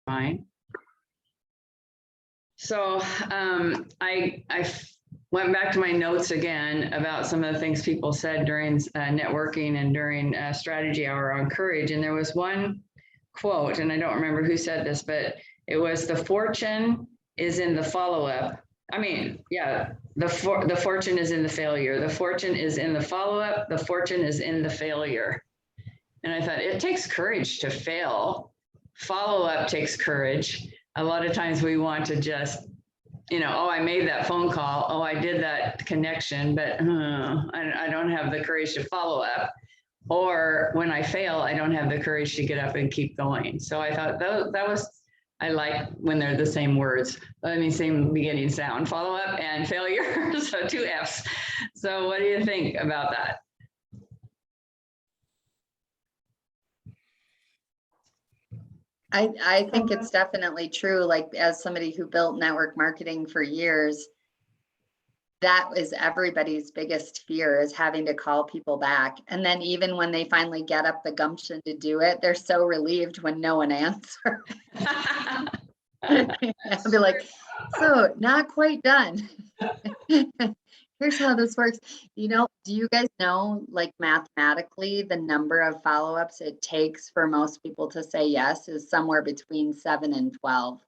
fine. So I went back to my notes again about some of the things people said during networking and during strategy hour on courage. And there was one quote, and I don't remember who said this, but it was, the fortune is in the follow-up. I mean, yeah, the fortune is in the failure. The fortune is in the follow-up. The fortune is in the failure. And I thought, it takes courage to fail. Follow-up takes courage. A lot of times we want to just, oh, I made that phone call. Oh, I did that connection, but I don't have the courage to follow up. Or when I fail, I don't have the courage to get up and keep going. So I thought that was, I like when they're the same words. I mean, same beginning sound, follow up and failure. So 2 F's. So what do you think about that? I think it's definitely true. Like, as somebody who built network marketing for years, that is everybody's biggest fear, is having to call people back. And then even when they finally get up the gumption to do it, they're so relieved when no one answers. I'll be like, so not quite done. Here's how this works. Do you guys know, like, mathematically, the number of follow-ups it takes for most people to say yes is somewhere between 7 and 12.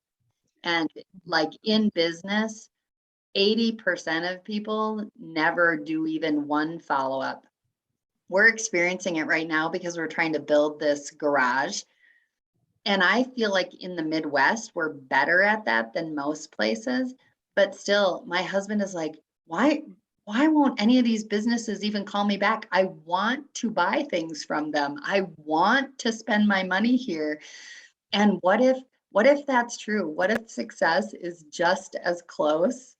And like in business, 80% of people never do even one follow-up. We're experiencing it right now because we're trying to build this garage. And I feel like in the Midwest, we're better at that than most places. But still, my husband is like, why won't any of these businesses even call me back? I want to buy things from them. I want to spend my money here. And what if that's true? What if success is just as close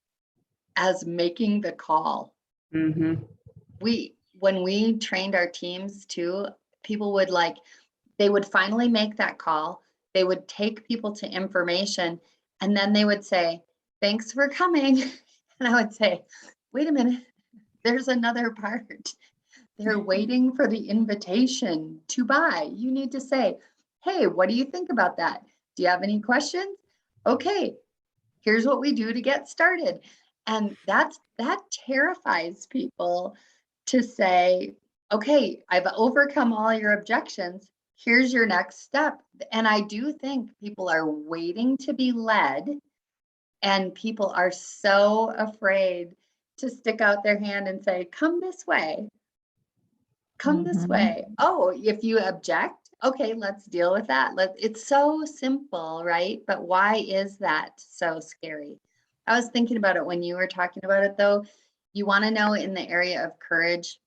as making the call? Mm-hmm. When we trained our teams too, people would they would finally make that call. They would take people to information, and then they would say, thanks for coming. And I would say, wait a minute, there's another part. They're waiting for the invitation to buy. You need to say, hey, what do you think about that? Do you have any questions? Okay, here's what we do to get started. And that terrifies people to say, okay, I've overcome all your objections. Here's your next step. And I do think people are waiting to be led, and people are so afraid to stick out their hand and say, come this way. Come this way. Oh, if you object, okay, let's deal with that. It's so simple, right? But why is that so scary? I was thinking about it when you were talking about it, though. You want to know, in the area of courage,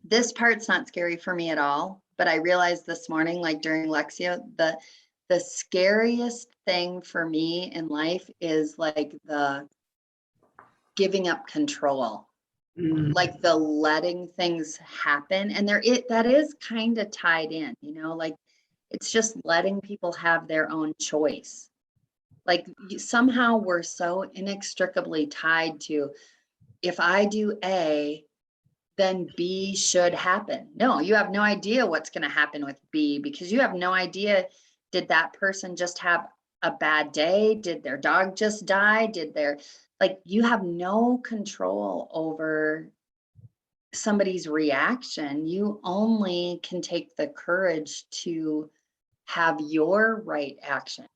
this part's not scary for me at all. But I realized this morning, like during Lexio, the scariest thing for me in life is like the giving up control. Like the letting things happen. And that is kind of tied in, like it's just letting people have their own choice. Like somehow we're so inextricably tied to, if I do A, then B should happen. No, you have no idea what's going to happen with B, because you have no idea, did that person just have a bad day? Did their dog just die? You have no control over somebody's reaction. You only can take the courage to have your right action.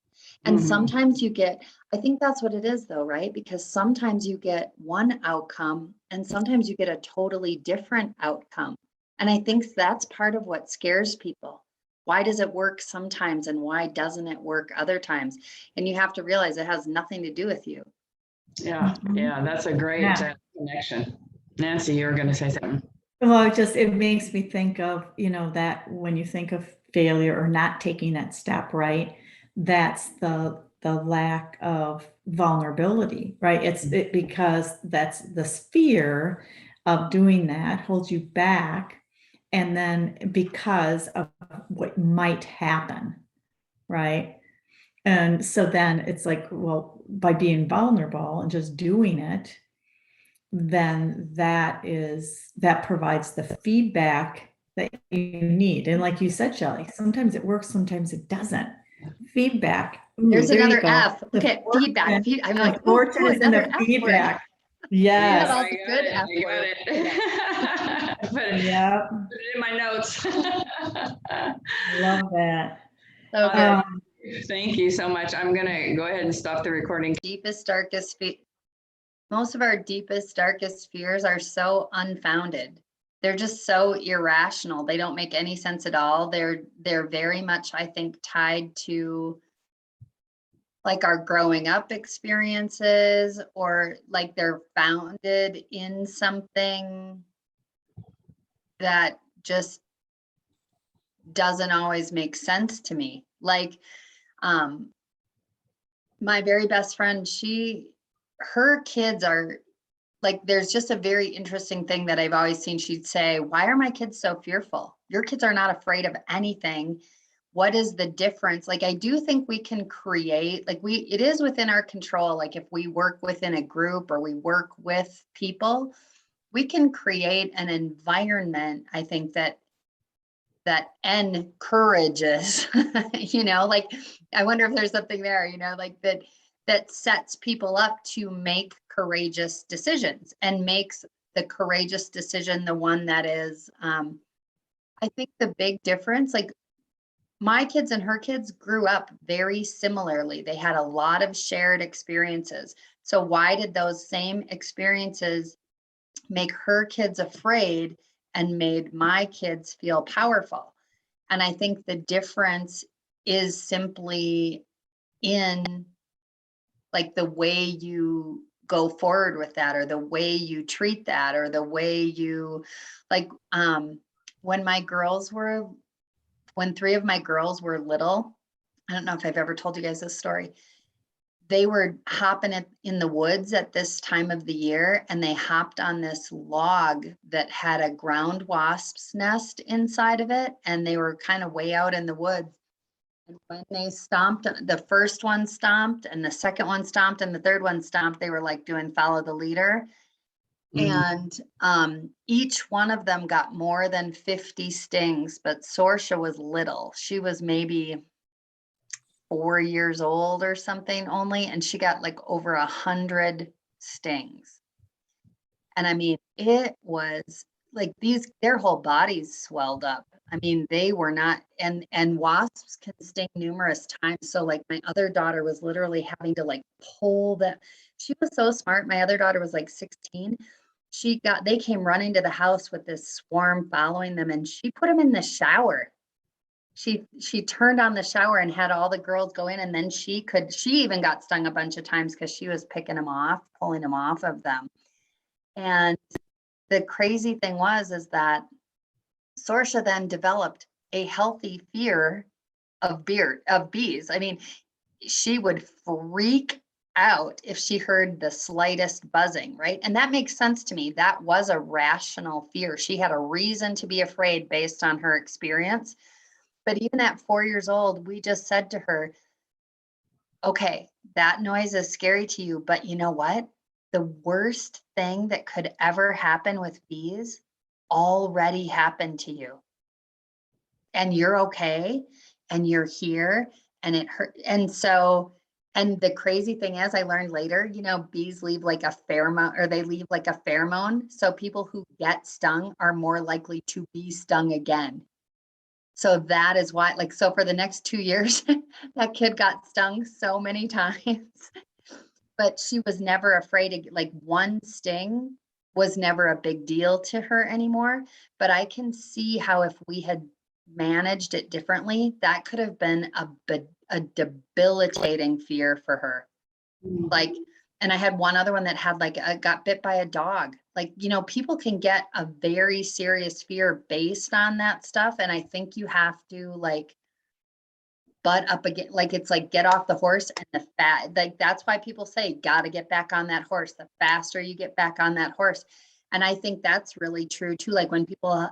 And sometimes I think that's what it is though, right? Because sometimes you get one outcome and sometimes you get a totally different outcome. And I think that's part of what scares people. Why does it work sometimes and why doesn't it work other times? And you have to realize it has nothing to do with you. Yeah, that's a great connection. Nancy, you were going to say something. Well, it makes me think of, that when you think of failure or not taking that step, right? That's the lack of vulnerability, right? Because that's the fear of doing that holds you back. And then because of what might happen, right? And so then it's like, well, by being vulnerable and just doing it, then that provides the feedback that you need. And like you said, Shelley, sometimes it works, sometimes it doesn't. Feedback. Ooh, There's there you another go. F. The Look at feedback. fortune- I'm the like, oh, fortune is in another the F word. feedback. Yeah, Yes. all the good F I got words. it. Yeah, Put it in my notes. love that. So good. Thank you so much. I'm gonna go ahead and stop the recording. Deepest, darkest most of our deepest, darkest fears are so unfounded. They're just so irrational. They don't make any sense at all. They're very much, I think, tied to like our growing up experiences, or like they're founded in something that just doesn't always make sense to me. Like, my very best friend, her kids are like, there's just a very interesting thing that I've always seen. She'd say, why are my kids so fearful? Your kids are not afraid of anything. What is the difference? Like, I do think we can create, like it is within our control. Like if we work within a group or we work with people, we can create an environment, I think, that encourages, like, I wonder if there's something there, like that sets people up to make courageous decisions and makes the courageous decision the one that is, I think the big difference, like my kids and her kids grew up very similarly. They had a lot of shared experiences. So why did those same experiences make her kids afraid and made my kids feel powerful? And I think the difference is simply in like the way you go forward with that, or the way you treat that, or the way you like, when 3 of my girls were little, I don't know if I've ever told you guys this story. They were hopping in the woods at this time of the year, and they hopped on this log that had a ground wasp's nest inside of it. And they were kind of way out in the woods. And when they stomped, the first one stomped, and the second one stomped, and the third one stomped, they were like doing follow the leader. And each one of them got more than 50 stings, but Sorsha was little. She was maybe 4 years old or something only, and she got like over 100 stings. And I mean, it was like their whole bodies swelled up. I mean, they were not, and wasps can sting numerous times. So like my other daughter was literally having to like pull that. She was so smart. My other daughter was like 16. They came running to the house with this swarm following them, and she put them in the shower. She turned on the shower and had all the girls go in, and then she even got stung a bunch of times because she was picking them off, pulling them off of them. And the crazy thing is that Sorsha then developed a healthy fear of bees. I mean, she would freak out if she heard the slightest buzzing, right? And that makes sense to me. That was a rational fear. She had a reason to be afraid based on her experience. But even at 4 years old, we just said to her, okay, that noise is scary to you, but you know what? The worst thing that could ever happen with bees already happened to you. And you're okay, and you're here, and it hurt. And the crazy thing is, I learned later, bees leave like a pheromone, or they leave like a pheromone. So people who get stung are more likely to be stung again. So that is why, like, so for the next 2 years, that kid got stung so many times, but she was never afraid of, like, one sting was never a big deal to her anymore. But I can see how if we had managed it differently, that could have been a debilitating fear for her. Like, and I had one other one that had got bit by a dog. Like, people can get a very serious fear based on that stuff. And I think you have to like butt up again. Like, it's like, get off the horse, and that's why people say, got to get back on that horse. The faster you get back on that horse. And I think that's really true too. Like when people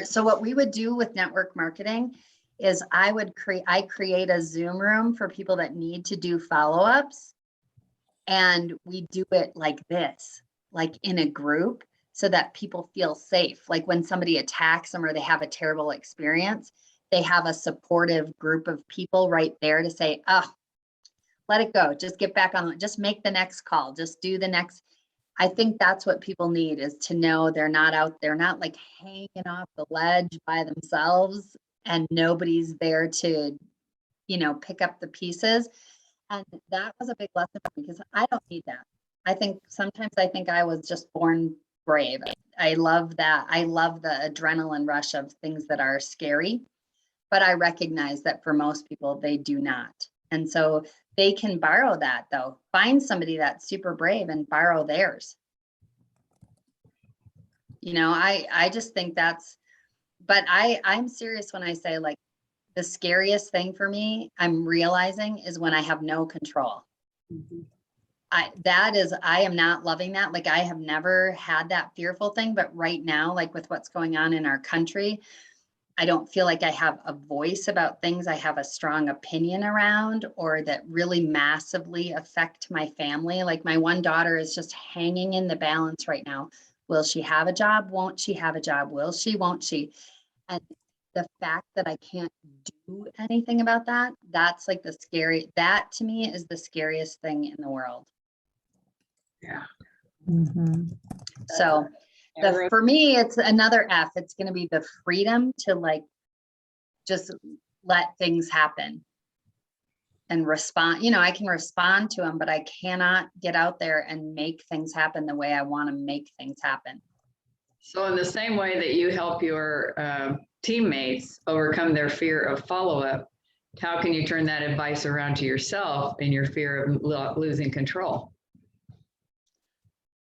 so what we would do with network marketing is I create a Zoom room for people that need to do follow-ups. And we do it like this, like in a group, so that people feel safe. Like when somebody attacks them or they have a terrible experience, they have a supportive group of people right there to say, oh, let it go. Just get back on, just make the next call, just do the next. I think that's what people need, is to know they're not out there, not like hanging off the ledge by themselves and nobody's there to, you know, pick up the pieces. And that was a big lesson for me, because I don't need that. I think sometimes I think I was just born brave. I love that. I love the adrenaline rush of things that are scary, but I recognize that for most people, they do not. And so they can borrow that, though. Find somebody that's super brave and borrow theirs. You know, I just think that's, but I'm serious when I say, like, the scariest thing for me, I'm realizing, is when I have no control. I am not loving that. Like, I have never had that fearful thing, but right now, like with what's going on in our country, I don't feel like I have a voice about things I have a strong opinion around, or that really massively affect my family. Like, my one daughter is just hanging in the balance right now. Will she have a job? Won't she have a job? Will she? Won't she? And the fact that I can't do anything about that, that's like that to me is the scariest thing in the world. Yeah. So for me, it's another F. It's going to be the freedom to, like, just let things happen and respond. You know, I can respond to them, but I cannot get out there and make things happen the way I want to make things happen. So in the same way that you help your teammates overcome their fear of follow-up, how can you turn that advice around to yourself in your fear of losing control?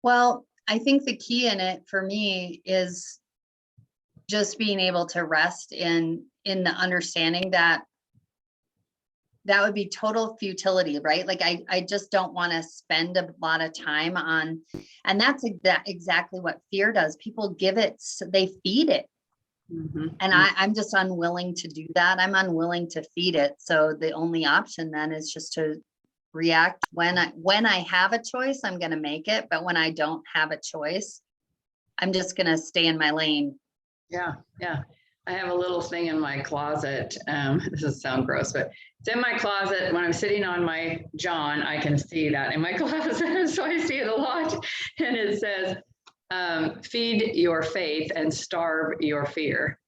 Well, I think the key in it for me is just being able to rest in the understanding that that would be total futility, right? Like, I just don't want to spend a lot of time on, and that's exactly what fear does. People give it, they feed it. And I'm just unwilling to do that. I'm unwilling to feed it. So the only option then is just to react when I have a choice. I'm going to make it, but when I don't have a choice, I'm just going to stay in my lane. Yeah. I have a little thing in my closet. This does sound gross, but it's in my closet. When I'm sitting on my John, I can see that in my closet. So I see it a lot. And it says, feed your faith and starve your fear.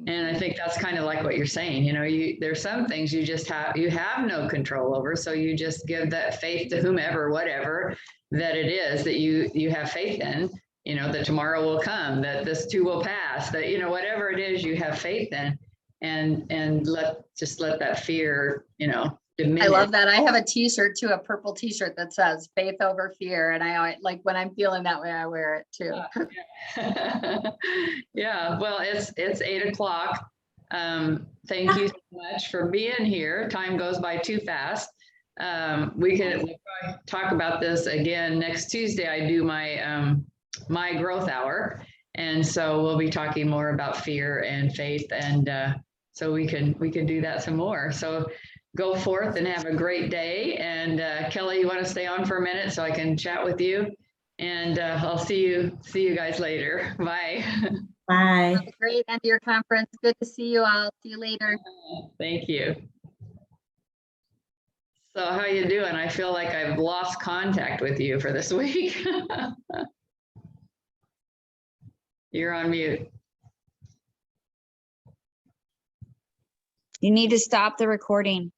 And I think that's kind of like what you're saying. You know, there's some things you have no control over. So you just give that faith to whomever, whatever that it is that you have faith in, you know, that tomorrow will come, that this too will pass, that, you know, whatever it is you have faith in, and let that fear, you know, diminish. I love that. I have a t-shirt too, a purple t-shirt that says faith over fear. And I like, when I'm feeling that way, I wear it too. Yeah. Well, it's 8:00. Thank you so much for being here. Time goes by too fast. We'll probably talk about this again next Tuesday. I do my growth hour. And so we'll be talking more about fear and faith. And so we can do that some more. So go forth and have a great day. And Kelly, you want to stay on for a minute so I can chat with you? And I'll see you guys later. Bye. Bye. Have a great end of your conference. Good to see you all. See you later. Thank you. So how you doing? I feel like I've lost contact with you for this week. You're on mute. You need to stop the recording.